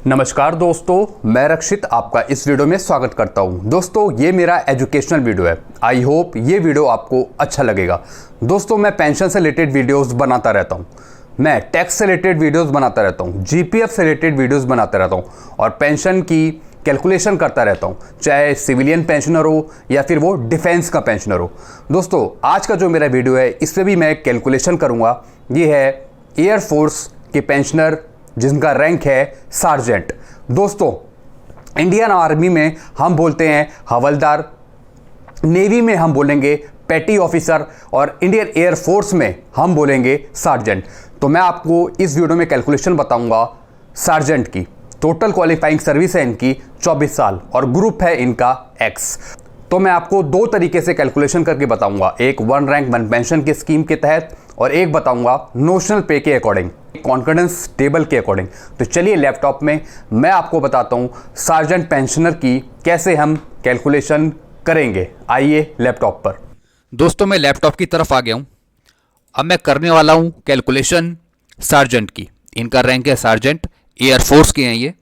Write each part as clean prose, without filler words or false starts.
नमस्कार दोस्तों, मैं रक्षित आपका इस वीडियो में स्वागत करता हूं। दोस्तों, ये मेरा एजुकेशनल वीडियो है। आई होप ये वीडियो आपको अच्छा लगेगा। दोस्तों, मैं पेंशन से रिलेटेड वीडियोस बनाता रहता हूं, मैं टैक्स से रिलेटेड वीडियोस बनाता रहता हूं, जीपीएफ से रिलेटेड वीडियोस बनाता रहता हूं और पेंशन की कैलकुलेशन करता रहता हूं, चाहे सिविलियन पेंशनर हो या फिर वो डिफेंस का पेंशनर हो। दोस्तों, आज का जो मेरा वीडियो है इसमें भी मैं कैलकुलेशन करूँगा। ये है एयरफोर्स के पेंशनर जिनका रैंक है सार्जेंट। दोस्तों, इंडियन आर्मी में हम बोलते हैं हवलदार, नेवी में हम बोलेंगे पेटी ऑफिसर और इंडियन एयरफोर्स में हम बोलेंगे सार्जेंट। तो मैं आपको इस वीडियो में कैलकुलेशन बताऊंगा सार्जेंट की। टोटल क्वालिफाइंग सर्विस है इनकी 24 साल और ग्रुप है इनका एक्स। तो मैं आपको दो तरीके से कैलकुलेशन करके बताऊंगा, एक वन रैंक वन पेंशन की स्कीम के तहत और एक बताऊंगा नोशनल पे के अकॉर्डिंग, कॉन्फिडेंस टेबल के अकॉर्डिंग। तो चलिए लैपटॉप में मैं आपको बताता हूं सार्जेंट पेंशनर की कैसे हम कैलकुलेशन करेंगे। आइए लैपटॉप पर। दोस्तों, मैं लैपटॉप की तरफ आ गया हूं। अब मैं करने वाला हूं कैलकुलेशन सार्जेंट की। इनका रैंक है सार्जेंट, एयरफोर्स के हैं ये।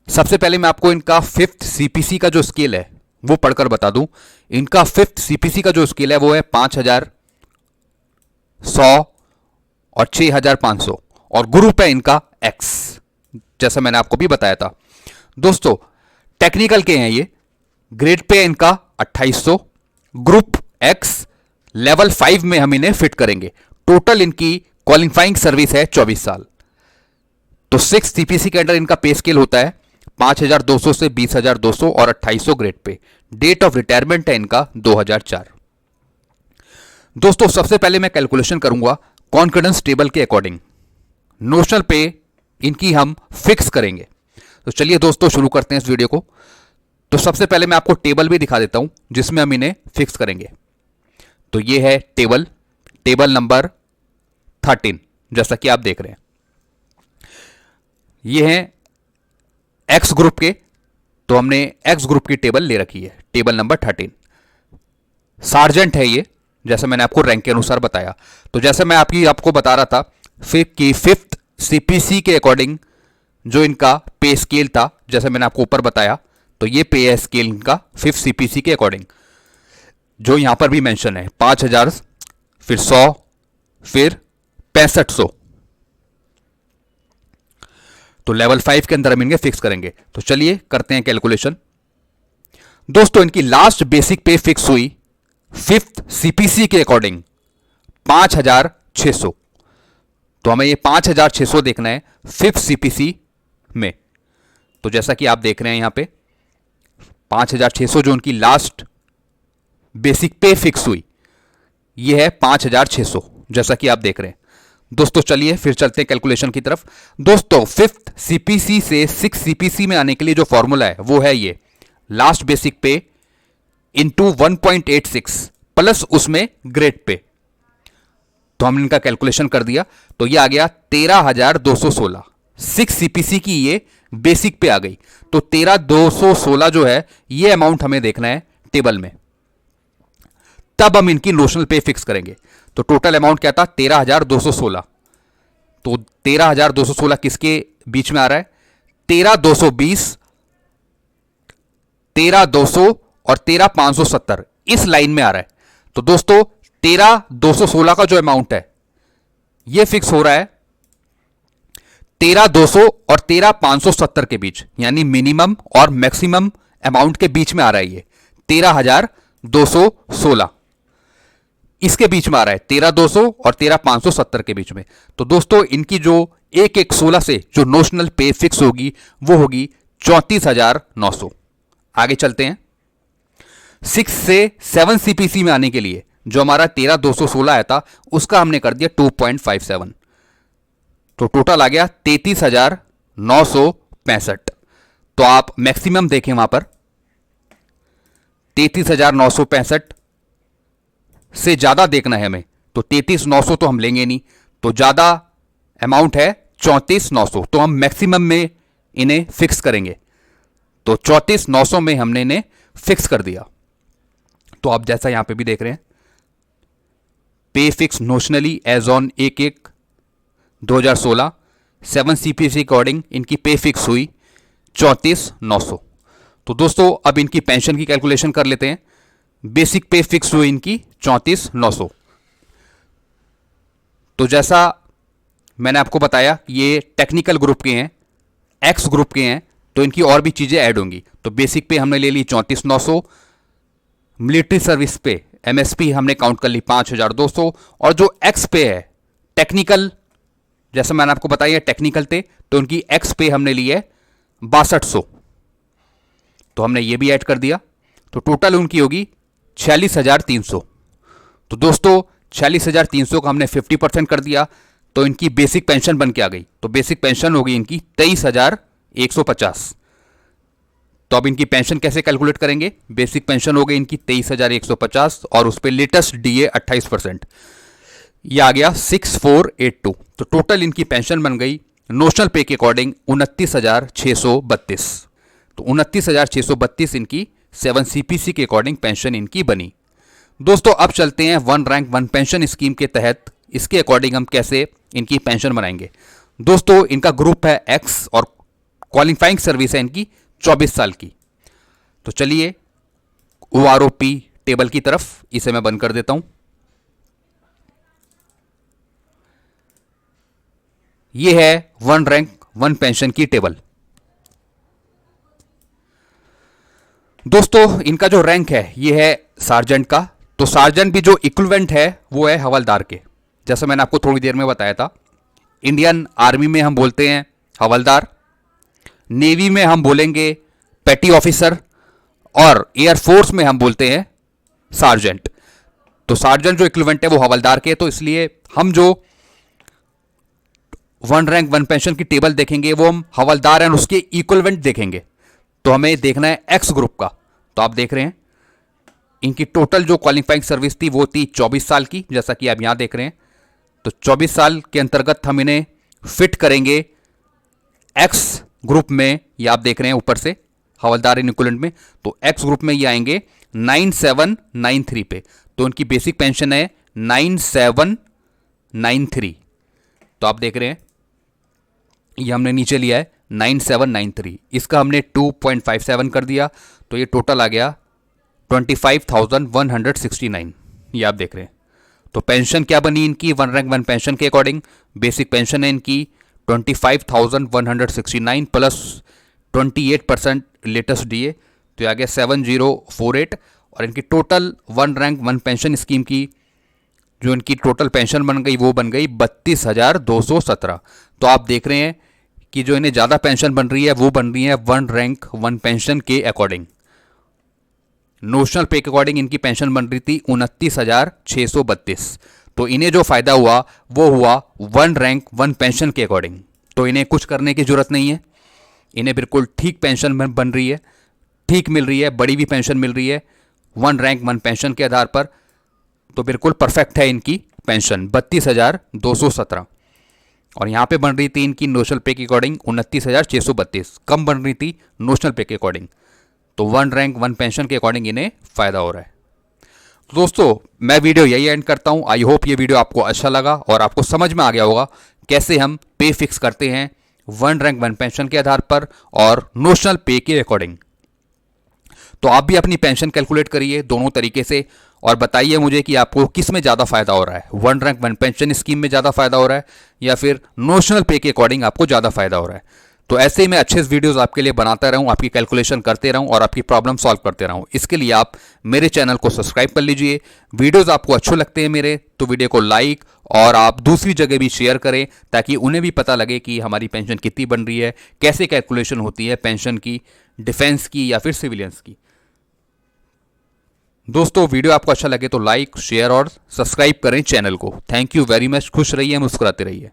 सबसे पहले मैं आपको इनका 5th सीपीसी का जो स्केल है वो पढ़कर बता दूं। इनका 5th सीपीसी का जो स्केल है वो है 5100 और 6500 और ग्रुप है इनका एक्स, जैसा मैंने आपको भी बताया था। दोस्तों, टेक्निकल के हैं ये। ग्रेड पे है इनका 2800, ग्रुप एक्स, लेवल 5 में हम इन्हें फिट करेंगे। टोटल इनकी क्वालिफाइंग सर्विस है 24 साल। तो 6 सीपीसी के अंडर इनका पे स्केल होता है 5200 से 20200 और 2800 grade pay. Date of retirement है इनका 2004। दोस्तों, सबसे पहले मैं कैलकुलेशन करूंगा कॉन्फिडेंस टेबल के अकॉर्डिंग। नोशनल पे इनकी हम फिक्स करेंगे। तो चलिए दोस्तों शुरू करते हैं इस वीडियो को। तो सबसे पहले मैं आपको टेबल भी दिखा देता हूं जिसमें हम इन्हें फिक्स करेंगे। तो ये है टेबल नंबर 13, जैसा कि आप देख रहे हैं। ये हैं एक्स ग्रुप के, तो हमने एक्स ग्रुप की टेबल ले रखी है, टेबल नंबर 13। सार्जेंट है ये, जैसे मैंने आपको रैंक के अनुसार बताया। तो जैसे मैं आपको बता रहा था कि 5th सीपीसी के अकॉर्डिंग जो इनका पे स्केल था, जैसे मैंने आपको ऊपर बताया, तो ये पे स्केल इनका 5th सीपीसी के अकॉर्डिंग जो यहां पर भी मेंशन है 5000, फिर 100, फिर 6500। तो लेवल 5 के अंदर हम इनके फिक्स करेंगे। तो चलिए करते हैं कैलकुलेशन। दोस्तों, इनकी लास्ट बेसिक पे फिक्स हुई 5th सीपीसी के अकॉर्डिंग 5600। तो हमें ये 5600 देखना है 5th सीपीसी में। तो जैसा कि आप देख रहे हैं यहां पे 5600 जो उनकी लास्ट बेसिक पे फिक्स हुई, ये है 5600, जैसा कि आप देख रहे हैं। दोस्तों, चलिए फिर चलते हैं कैलकुलेशन की तरफ। दोस्तों, 5th सीपीसी से 6th सीपीसी में आने के लिए जो फॉर्मूला है वो है ये, लास्ट बेसिक पे इंटू 1.86 प्लस उसमें ग्रेड पे। तो हमने इनका कैलकुलेशन कर दिया, तो ये आ गया 13216। 6 सीपीसी की ये बेसिक पे आ गई। तो 13216 जो है ये अमाउंट हमें देखना है टेबल में, तब हम इनकी नोशनल पे फिक्स करेंगे। तो टोटल अमाउंट क्या था 13216। तो 13216 किसके बीच में आ रहा है? 13220, 13200 और 13570 इस लाइन में आ रहा है। तो दोस्तों, 13216 का जो अमाउंट है ये फिक्स हो रहा है 13200 और 13570 के बीच, यानी मिनिमम और मैक्सिमम अमाउंट के बीच में आ रहा है। ये 13216 इसके बीच में आ रहा है, 13200 और 13570 के बीच में। तो दोस्तों, इनकी जो 1/16 से जो नोशनल पे फिक्स होगी वो होगी 34,900। आगे चलते हैं। 6 से 7 सीपीसी में आने के लिए जो हमारा 13216 आया था उसका हमने कर दिया 2.57। तो टोटल आ गया 33,965। तो आप मैक्सिमम देखें वहां पर 33,965 से ज्यादा देखना है हमें, तो 33,900 तो हम लेंगे नहीं, तो ज्यादा अमाउंट है 34,900, तो हम मैक्सिमम में इन्हें फिक्स करेंगे। तो 34,900 में हमने इन्हें फिक्स कर दिया। तो आप जैसा यहां पे भी देख रहे हैं, pay fix notionally as on 1/1/2016, 7 CPC के अकॉर्डिंग इनकी पे फिक्स हुई 34,900। तो दोस्तों अब इनकी पेंशन की कैलकुलेशन कर लेते हैं। बेसिक पे फिक्स हुई इनकी 34,900। तो जैसा मैंने आपको बताया ये टेक्निकल ग्रुप के हैं, एक्स ग्रुप के हैं, तो इनकी और भी चीज़ें ऐड होंगी। तो बेसिक पे हमने ले ली 34,900, मिलिट्री सर्विस पे MSP हमने काउंट कर ली 5,200, और जो एक्स पे है टेक्निकल, जैसा मैंने आपको बताया टेक्निकल थे, तो उनकी एक्स पे हमने ली है 6200। तो हमने ये भी ऐड कर दिया, तो टोटल उनकी होगी 46,300। तो दोस्तों 46,300 का हमने 50% कर दिया, तो इनकी बेसिक पेंशन बन के आ गई। तो बेसिक पेंशन होगी इनकी 23,150। तो अब इनकी पेंशन कैसे कैलकुलेट करेंगे? बेसिक पेंशन हो गई इनकी 23,150 और उस पर लेटेस्ट DA 28%, ये आ गया 6482। तो टोटल इनकी पेंशन बन गई नोशनल पे के अकॉर्डिंग 29,632। तो 29,632 इनकी 7 CPC के अकॉर्डिंग पेंशन इनकी बनी। दोस्तों अब चलते हैं one rank one pension scheme के तहत इसके अकॉर्डिंग हम कैसे इनकी पेंशन बनाएंगे। दोस्तों इनका ग्रुप है एक्स और क्वालिफाइंग सर्विस है इनकी 24 साल की। तो चलिए OROP टेबल की तरफ, इसे मैं बंद कर देता हूं। यह है वन रैंक वन पेंशन की टेबल। दोस्तों इनका जो रैंक है यह है सार्जेंट का। तो सार्जेंट भी जो इक्विवेलेंट है वो है हवलदार के, जैसा मैंने आपको थोड़ी देर में बताया था। इंडियन आर्मी में हम बोलते हैं हवलदार, नेवी में हम बोलेंगे पेटी ऑफिसर, और एयरफोर्स में हम बोलते हैं सार्जेंट। तो सार्जेंट जो इक्विवेलेंट है वो हवलदार के, तो इसलिए हम जो वन रैंक वन पेंशन की टेबल देखेंगे वो हम हवलदार एंड उसके इक्विवेलेंट देखेंगे। तो हमें देखना है एक्स ग्रुप का। तो आप देख रहे हैं इनकी टोटल जो क्वालिफाइंग सर्विस थी वो थी 24 साल की, जैसा कि आप यहां देख रहे हैं। तो 24 साल के अंतर्गत हम इन्हें फिट करेंगे एक्स ग्रुप में। ये आप देख रहे हैं ऊपर से हवलदार इन इक्विवेलेंट में, तो एक्स ग्रुप में ये आएंगे 9793 पे। तो उनकी बेसिक पेंशन है 9793। तो आप देख रहे हैं ये हमने नीचे लिया है 9793, इसका हमने 2.57 कर दिया, तो ये टोटल आ गया 25,169। ये आप देख रहे हैं। तो पेंशन क्या बनी इनकी वन रैंक वन पेंशन के अकॉर्डिंग? बेसिक पेंशन है इनकी 25,169 प्लस 28% लेटेस्ट DA, तो ये आ गया 7048। और इनकी total one rank one pension scheme की जो इनकी टोटल पेंशन बन गई वो बन गई 32,217। तो आप देख रहे हैं कि जो इन्हें ज़्यादा पेंशन बन रही है वो बन रही है वन रैंक वन पेंशन के अकॉर्डिंग। नोशनल पे के अकॉर्डिंग इनकी पेंशन बन रही थी 29,632। तो इन्हें जो फायदा हुआ वो हुआ वन रैंक वन पेंशन के अकॉर्डिंग। तो इन्हें कुछ करने की जरूरत नहीं है, इन्हें बिल्कुल ठीक पेंशन बन रही है, ठीक मिल रही है, बड़ी भी पेंशन मिल रही है वन रैंक वन पेंशन के आधार पर। तो बिल्कुल परफेक्ट है इनकी पेंशन 32,217। और यहाँ पे बन रही थी इनकी नोशनल पे के अकॉर्डिंग 29,632, कम बन रही थी नोशनल पे के अकॉर्डिंग। तो वन रैंक वन पेंशन के अकॉर्डिंग इन्हें फ़ायदा हो रहा है। तो दोस्तों मैं वीडियो यही एंड करता हूँ। आई होप ये वीडियो आपको अच्छा लगा और आपको समझ में आ गया होगा कैसे हम पे फिक्स करते हैं वन रैंक वन पेंशन के आधार पर और नोशनल पे के अकॉर्डिंग। तो आप भी अपनी पेंशन कैलकुलेट करिए दोनों तरीके से और बताइए मुझे कि आपको किस में ज़्यादा फायदा हो रहा है, one rank one pension scheme में ज़्यादा फायदा हो रहा है या फिर नोशनल पे के अकॉर्डिंग आपको ज़्यादा फायदा हो रहा है। तो ऐसे ही मैं अच्छे वीडियोस आपके लिए बनाता रहूं, आपकी कैलकुलेशन करते रहूं और आपकी प्रॉब्लम सॉल्व करते रहूं। इसके लिए आप मेरे चैनल को सब्सक्राइब कर लीजिए। वीडियोस आपको अच्छे लगते हैं मेरे तो वीडियो को लाइक और आप दूसरी जगह भी शेयर करें ताकि उन्हें भी पता लगे कि हमारी पेंशन कितनी बन रही है, कैसे कैलकुलेशन होती है पेंशन की, डिफेंस की या फिर सिविलियंस की। दोस्तों वीडियो आपको अच्छा लगे तो लाइक, शेयर और सब्सक्राइब करें चैनल को। Thank you very much. खुश रहिए, मुस्कुराते रहिए।